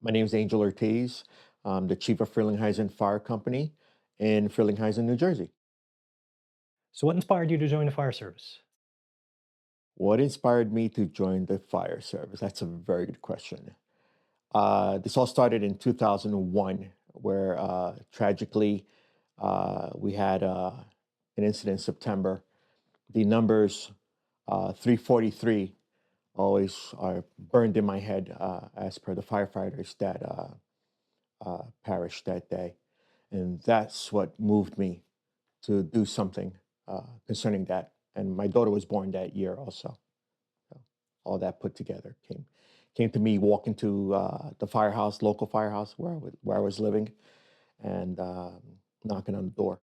My name is Angel Ortiz. I'm the chief of Frelinghuysen Fire Company in Frelinghuysen, New Jersey. So, what inspired you to join the fire service? What inspired me to join the fire service? That's a very good question. This all started in 2001, where tragically we had an incident in September. The numbers 343 always are burned in my head as per the firefighters that perished that day. And that's what moved me to do something concerning that. And my daughter was born that year also. So all that put together came to me walking to the firehouse, local firehouse where I was living, and knocking on the door.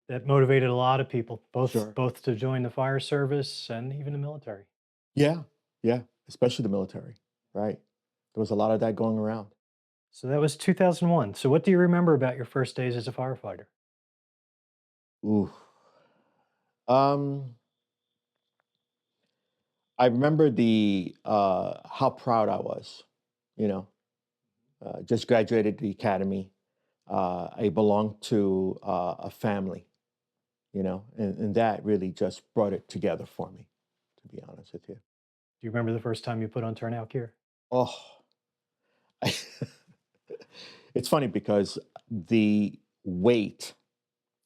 That motivated a lot of people, both Sure. both to join the fire service and even the military. Yeah, yeah, especially the military, right? There was a lot of that going around. So that was 2001. So what do you remember about your first days as a firefighter? Ooh. Um, I remember the how proud I was, you know, just graduated the academy. I belonged to a family, and that really just brought it together for me, to be honest with you. Do you remember the first time you put on turnout gear? Oh, it's funny because the weight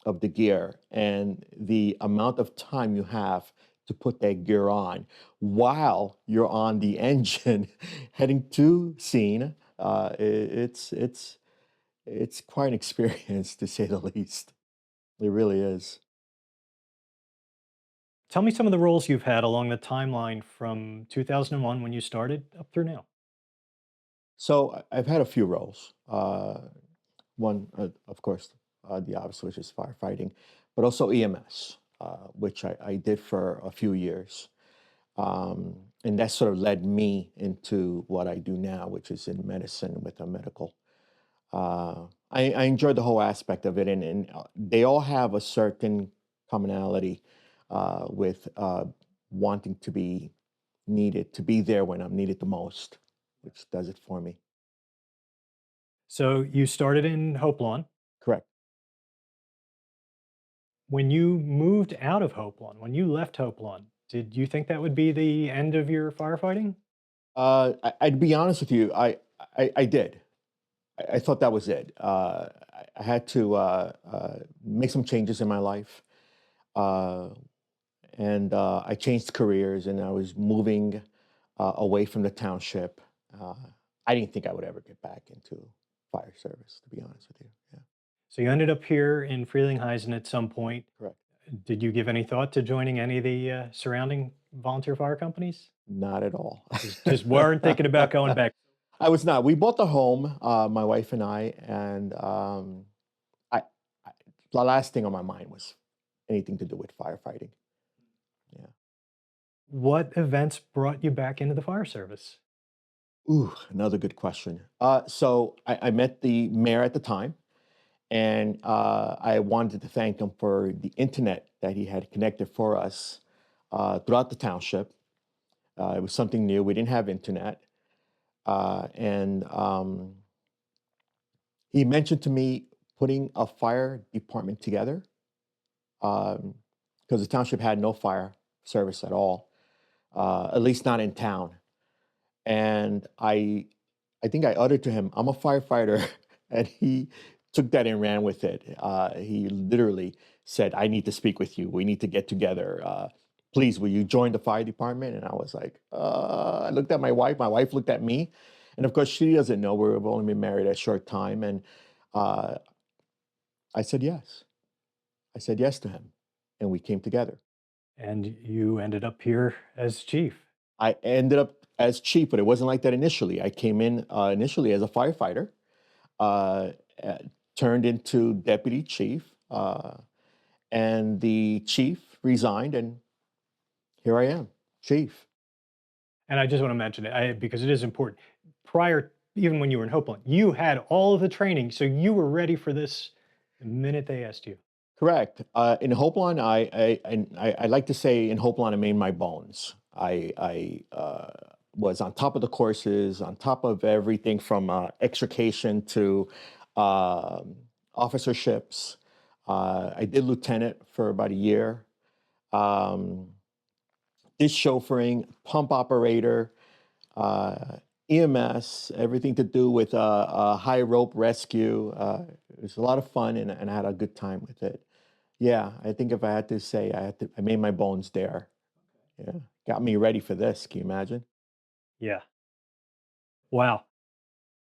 of the gear and the amount of time you have to put that gear on while you're on the engine heading to scene, it's quite an experience to say the least. It really is. Tell me some of the roles you've had along the timeline from 2001 when you started up through now. So I've had a few roles. One, of course, the obvious, which is firefighting, but also EMS, which I did for a few years. And that sort of led me into what I do now, which is in medicine with a medical. I enjoyed the whole aspect of it, and they all have a certain commonality with wanting to be needed, to be there when I'm needed the most, which does it for me. So you started in Hope Lawn. Correct. When you moved out of Hope Lawn, when you left Hope Lawn, did you think that would be the end of your firefighting? I'd be honest with you. I did. I thought that was it. I had to make some changes in my life, uh, and I changed careers, and I was moving away from the township. Uh, I didn't think I would ever get back into fire service, to be honest with you. Yeah, So you ended up here in Frelinghuysen at some point. correct. Did you give any thought to joining any of the surrounding volunteer fire companies? Not at all. Just weren't thinking about going back. I was not. We bought the home, my wife and and I, I, the last thing on my mind was anything to do with firefighting. Yeah. What events brought you back into the fire service? Ooh, another good question. So I met the mayor at the time, and I wanted to thank him for the internet that he had connected for us throughout the township. It was something new. We didn't have internet, and he mentioned to me putting a fire department together because the township had no fire service at all, at least not in town. And I think I uttered to him, "I'm a firefighter," and he took that and ran with it. He literally said, "I need to speak with you. We need to get together. Please, will you join the fire department?" And I was like, I looked at my wife. My wife looked at me, and of course, she doesn't know we've only been married a short time. And uh, I said yes. I said yes to him, and we came together. And you ended up here as chief. I ended up as chief, but it wasn't like that initially. I came in initially as a firefighter, uh, uh, turned into deputy chief, and the chief resigned, and here I am, chief. And I just want to mention it because it is important. Prior, even when you were in Hopeland, you had all of the training, so you were ready for this the minute they asked you. Correct. In Hopeland, I like to say in Hopeland, I made my bones. was on top of the courses, on top of everything from extrication to um officerships. I did lieutenant for about a year. Um, did chauffeuring, pump operator, uh, EMS, everything to do with high rope rescue. It was a lot of fun, and I had a good time with it. Yeah, I think if I had to say, I made my bones there. Yeah, got me ready for this. Can you imagine? Yeah. Wow.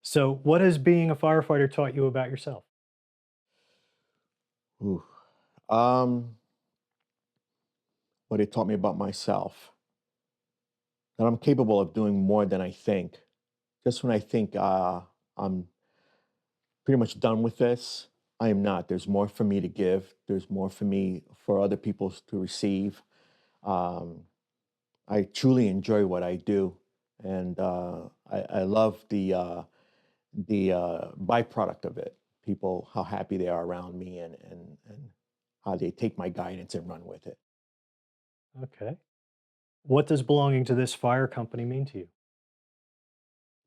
So, what has being a firefighter taught you about yourself? Ooh. Um, what it taught me about myself, that I'm capable of doing more than I think. Just when I think I'm pretty much done with this, I am not. There's more for me to give. There's more for me for other people to receive. Um, I truly enjoy what I do, and I love the byproduct of it. People, how happy they are around me, and how they take my guidance and run with it. Okay. What does belonging to this fire company mean to you?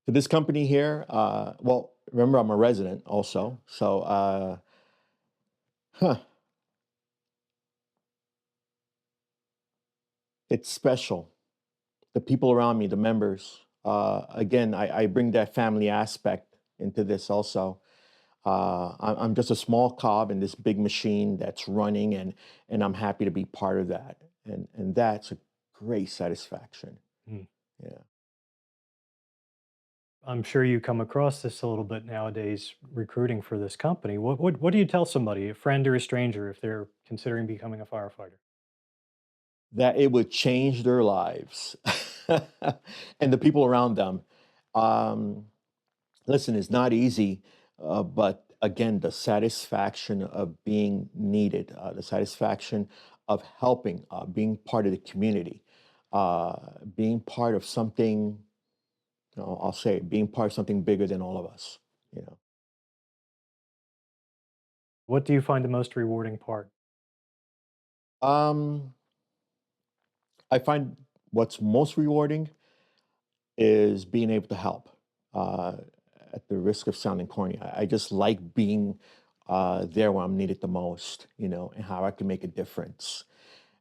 To this company here, well, remember I'm a resident also, so huh, it's special. The people around me, the members. Again, I bring that family aspect into this also. I'm just a small cog in this big machine that's running, and I'm happy to be part of that, and that's a great satisfaction. Hmm. Yeah. I'm sure you come across this a little bit nowadays recruiting for this company. What do you tell somebody, a friend or a stranger, if they're considering becoming a firefighter? That it would change their lives and the people around them. Um, Listen, it's not easy, but again, the satisfaction of being needed, the satisfaction of helping, being part of the community, being part of something, I'll say, it, being part of something bigger than all of us, you know. What do you find the most rewarding part? Um, I find what's most rewarding is being able to help. Uh, at the risk of sounding corny, I just like being there when I'm needed the most, and how I can make a difference.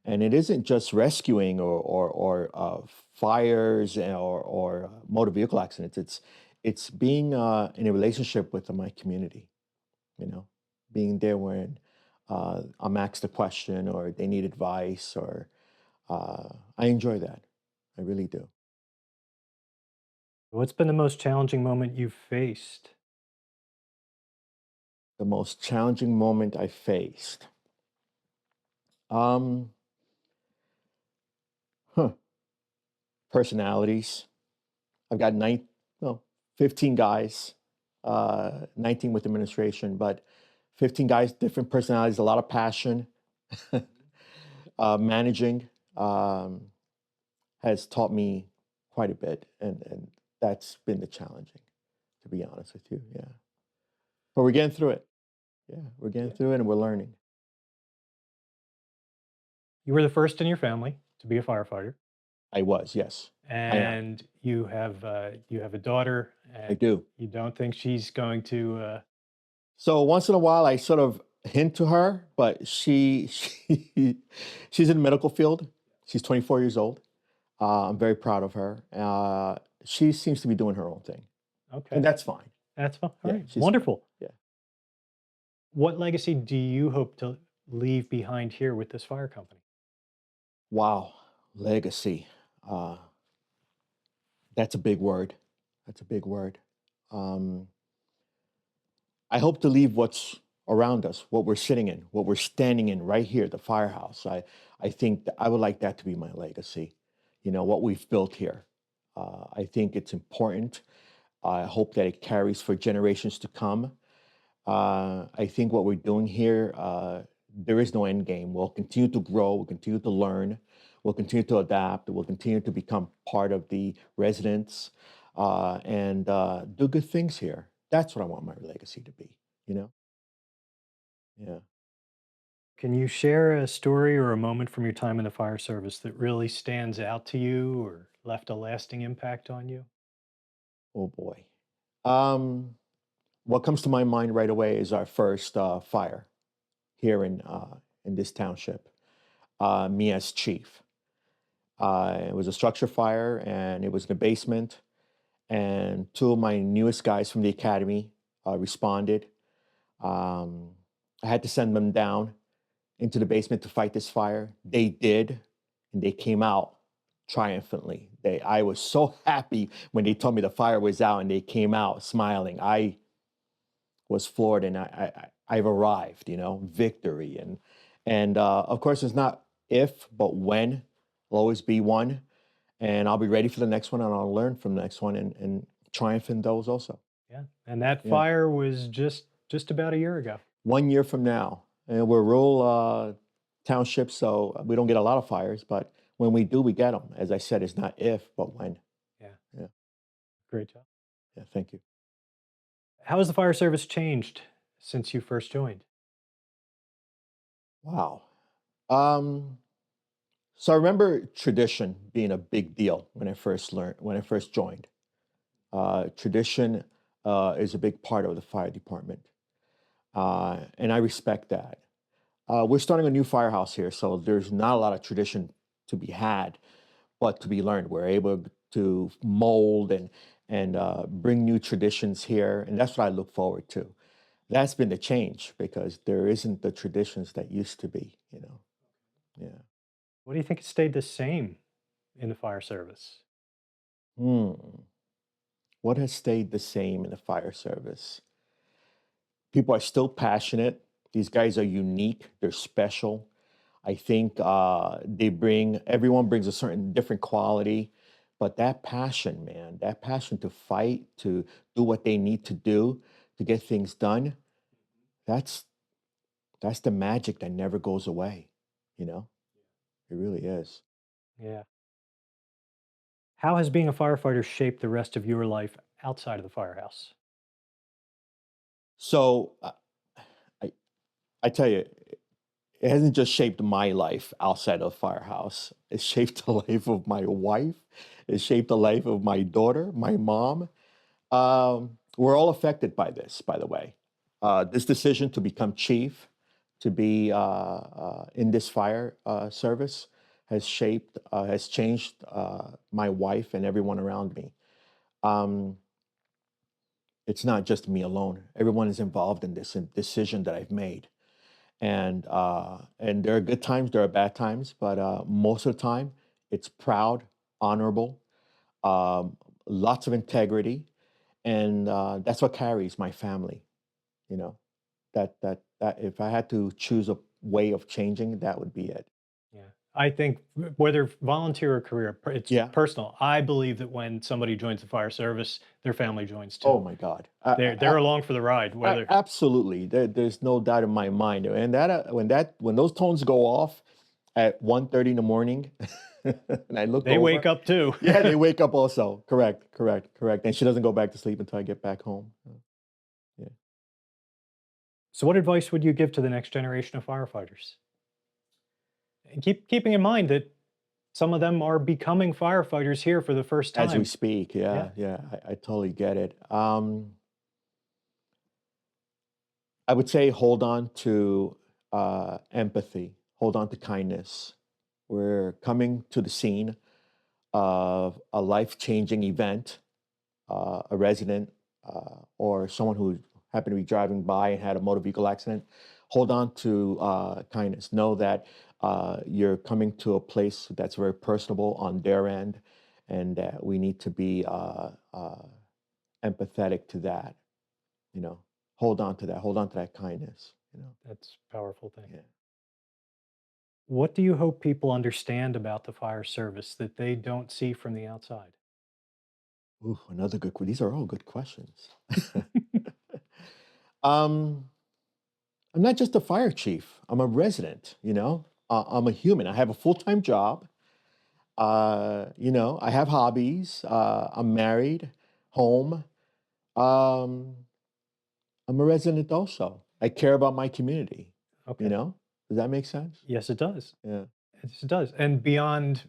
And it isn't just rescuing or fires or motor vehicle accidents. It's being in a relationship with my community. You know, being there when I'm asked a question or they need advice or I enjoy that. I really do. What's been the most challenging moment you've faced? The most challenging moment I faced. Um, huh, Personalities. I've got well, 15 guys, 19 with administration, but 15 guys, different personalities, a lot of passion. Managing has taught me quite a bit, and that's been the challenging, to be honest with you. Yeah, but we're getting through it. Yeah, we're getting Yeah. through it, and we're learning. You were the first in your family to be a firefighter, I was, yes, I am. and you have a daughter, I and do. you don't think she's going to. So once in a while, I sort of hint to her, but she's in the medical field. She's 24 years old. I'm very proud of her. She seems to be doing her own thing, and Okay, that's fine. that's fine. All Yeah, right, she's fine. wonderful. Yeah. What legacy do you hope to leave behind here with this fire company? Wow, legacy. Uh, that's a big word. That's a big word. Um, I hope to leave what's around us, what we're sitting in, what we're standing in right here, the firehouse. I think I would like that to be my legacy. What we've built here. I think it's important. I hope that it carries for generations to come. I think what we're doing here, there is no end game. We'll continue to grow. We'll continue to learn. We'll continue to adapt. We'll continue to become part of the residents and do good things here. That's what I want my legacy to be. You know? Yeah. Can you share a story or a moment from your time in the fire service that really stands out to you or left a lasting impact on you? Oh boy. Um, what comes to my mind right away is our first fire here in this township. Me as chief. It was a structure fire, and it was in the basement. And two of my newest guys from the academy responded. Um, I had to send them down into the basement to fight this fire. They did, and they came out triumphantly. I was so happy when they told me the fire was out and they came out smiling. I was floored, and I've arrived. Victory, and of course, it's not if, but when. I'll always be one, and I'll be ready for the next one, and I'll learn from the next one and triumph in those also. Yeah. And that Yeah. fire was just about a year ago. 1 year from now. And we're rural township, so we don't get a lot of fires, but when we do, we get them. As I said, it's not if, but when. Yeah. Yeah, Great job. yeah, thank you. How has the fire service changed since you first joined? Wow. Um, so I remember tradition being a big deal when I first joined. Tradition is a big part of the fire department, and I respect that. We're starting a new firehouse here, so there's not a lot of tradition to be had, but to be learned. We're able to mold and bring new traditions here, and that's what I look forward to. That's been the change because there isn't the traditions that used to be. Yeah. What do you think has stayed the same in the fire service? Hmm. What has stayed the same in the fire service? People are still passionate. These guys are unique. They're special. I think everyone brings a certain different quality, but that passion, man, that passion to fight, to do what they need to do to get things done, that's that's the magic that never goes away. You know, it really is. Yeah. How has being a firefighter shaped the rest of your life outside of the firehouse? So I I tell you, it hasn't just shaped my life outside of the firehouse. It shaped the life of my wife. It shaped the life of my daughter, my mom. We're all affected by this, by the way. This decision to become chief, to be in this fire service, has changed my wife and everyone around me. Um, it's not just me alone. Everyone is involved in this decision that I've made, and there are good times, there are bad times, but most of the time, it's proud, honorable, lots of integrity, and that's what carries my family. You know, that if I had to choose a way of changing, that would be it. Yeah. I think whether volunteer or career, it's Yeah. personal. I believe that when somebody joins the fire service, their family joins Oh too. my God. They're along for the ride, whether Absolutely. There's no doubt in my mind. And when those tones go off at 1:30 in the morning, and I look they wake over, up too. yeah, they wake up also. Correct, correct, correct. And she doesn't go back to sleep until I get back home. Yeah. So what advice would you give to the next generation of firefighters? And keeping in mind that some of them are becoming firefighters here for the first As we time. speak, yeah, Yeah. yeah, I totally get it. I would say hold on to empathy, hold on to kindness. We're coming to the scene of a life changing event. A resident or someone who happened to be driving by and had a motor vehicle accident, hold on to kindness. Know that you're coming to a place that's very personable on their end, and that we need to be empathetic to that. You know, hold on to that. Hold on to that kindness. That's a powerful thing. Yeah. What do you hope people understand about the fire service that they don't see from the outside? Ooh, another these are all good questions. um, I'm not just a fire chief. I'm a resident. I'm a human. I have a full time job. I have hobbies. I'm married, home. Um, I'm a resident also. I care about my community. You Okay. know, Does that make sense? Yes, it does. Yeah. Yes, it does. And beyond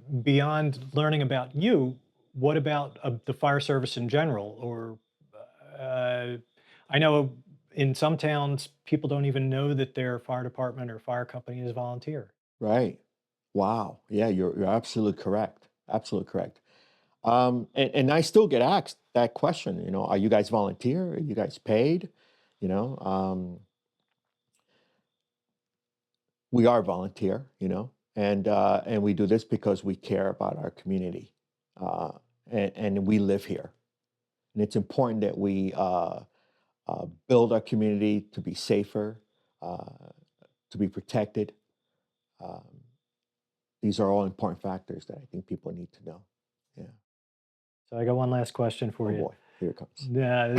learning about you, what about the fire service in general? Or uh, I know in some towns, people don't even know that their fire department or fire company is volunteer. Right. Wow. Yeah, you're absolutely correct. Absolutely correct. And I still get asked that question. Are you guys volunteer? Are you guys paid? You know, we are volunteer. And we do this because we care about our community, uh, and we live here. And it's important that we build our community to be safer, uh, to be protected. Um, these are all important factors that I think people need to know. Yeah. So I got one last question for Oh you. boy, here it comes. Yeah,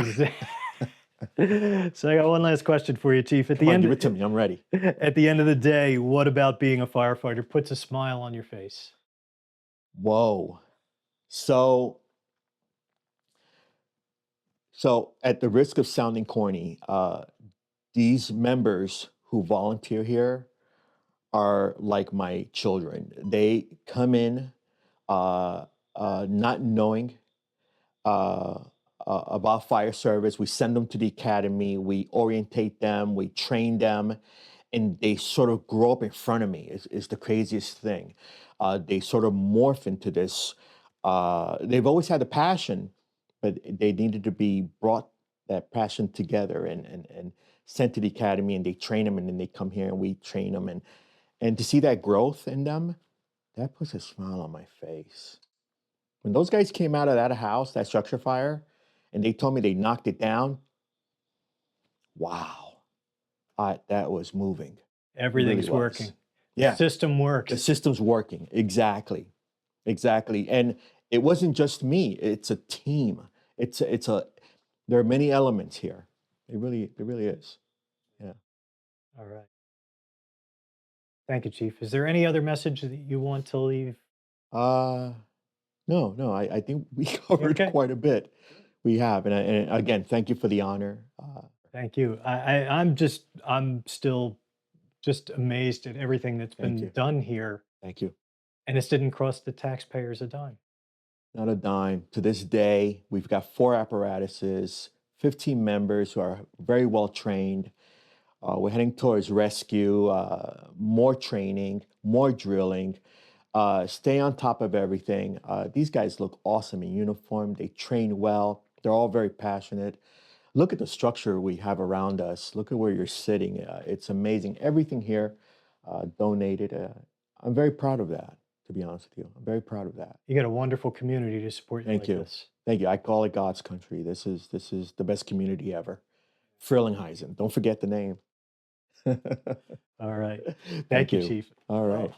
so I got one last question for you, Chief. Come on, give it to me. I'm ready. At the end of the day, what about being a firefighter puts a smile on your face? Whoa. So, so at the risk of sounding corny, these members who volunteer here are like my children. They come in uh, not knowing uh, about fire service. We send them to the academy. We orientate them. We train them, and they sort of grow up in front of me. Is the craziest thing. They sort of morph into this. They've always had a passion, but they needed to be brought that passion together and sent to the academy, and they train them, and then they come here and we train them, and to see that growth in them, that puts a smile on my face. When those guys came out of that house, that structure fire, and they told me they knocked it down, wow, that was moving. It really Everything's was. working. The Yeah, system the works. system's working. Exactly. Exactly. And it wasn't just me, it's a team. There are many elements here. It really is. Yeah. All right. Thank you, Chief. Is there any other message that you want to leave? Uh, no, no, I think we covered Okay. quite a bit. We have. And again, thank you for the honor. Thank you. I'm still just amazed at everything that's Thank been you. done here, Thank you. and this didn't cost the taxpayers a dime. Not a dime. To this day, we've got 4 apparatuses, 15 members who are very well trained. We're heading towards rescue, more training, more drilling, stay on top of everything. These guys look awesome in uniform. They train well. They're all very passionate. Look at the structure we have around us. Look at where you're sitting. It's amazing. Everything here donated. I'm very proud of that, to be honest with you. I'm very proud of that. You got a wonderful community to support you Thank like you. this. Thank you. I call it God's country. This is the best community ever. Frelinghuysen. Don't forget the name. All right. Thank Thank you, you. Chief. All right.